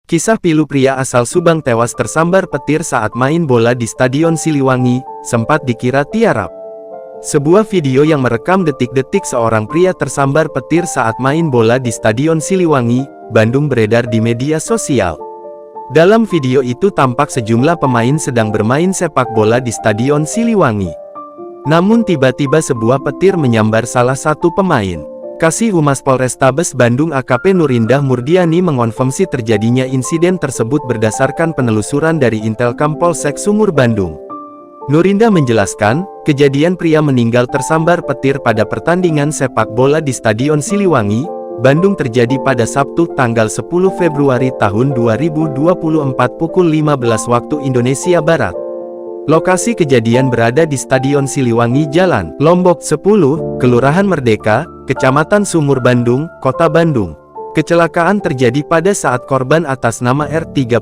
Kisah pilu pria asal Subang tewas tersambar petir saat main bola di Stadion Siliwangi, sempat dikira tiarap. Sebuah video yang merekam detik-detik seorang pria tersambar petir saat main bola di Stadion Siliwangi, Bandung beredar di media sosial. Dalam video itu tampak sejumlah pemain sedang bermain sepak bola di Stadion Siliwangi. Namun tiba-tiba sebuah petir menyambar salah satu pemain. Kasih Humas Polrestabes Bandung AKP Nurindah Murdiani mengonfirmasi terjadinya insiden tersebut berdasarkan penelusuran dari Intelkam Polsek Sumur Bandung. Nurindah menjelaskan, kejadian pria meninggal tersambar petir pada pertandingan sepak bola di Stadion Siliwangi, Bandung terjadi pada Sabtu tanggal 10 Februari tahun 2024 pukul 15 waktu Indonesia Barat. Lokasi kejadian berada di Stadion Siliwangi Jalan Lombok 10, Kelurahan Merdeka, Kecamatan Sumur Bandung, Kota Bandung. Kecelakaan terjadi pada saat korban atas nama R35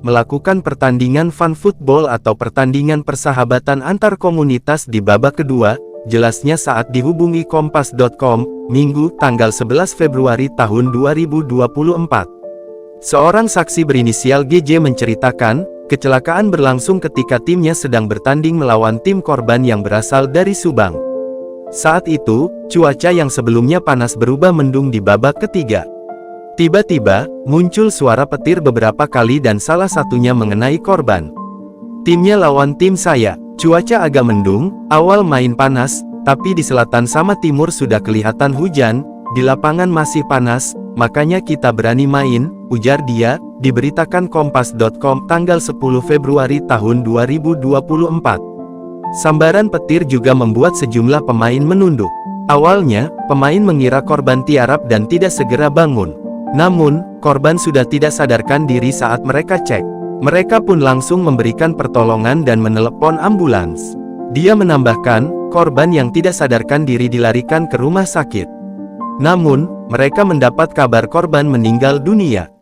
melakukan pertandingan fun football atau pertandingan persahabatan antar komunitas di babak kedua, jelasnya saat dihubungi Kompas.com, Minggu tanggal 11 Februari tahun 2024. Seorang saksi berinisial GJ menceritakan, kecelakaan berlangsung ketika timnya sedang bertanding melawan tim korban yang berasal dari Subang. Saat itu, cuaca yang sebelumnya panas berubah mendung di babak ketiga. Tiba-tiba, muncul suara petir beberapa kali dan salah satunya mengenai korban. Timnya lawan tim saya, cuaca agak mendung, awal main panas, tapi di selatan sama timur sudah kelihatan hujan, di lapangan masih panas, makanya kita berani main, ujar dia, diberitakan Kompas.com tanggal 10 Februari tahun 2024. Sambaran petir juga membuat sejumlah pemain menunduk. Awalnya, pemain mengira korban tiarap dan tidak segera bangun. Namun, korban sudah tidak sadarkan diri saat mereka cek. Mereka pun langsung memberikan pertolongan dan menelepon ambulans. Dia menambahkan, korban yang tidak sadarkan diri dilarikan ke rumah sakit. Namun, mereka mendapat kabar korban meninggal dunia.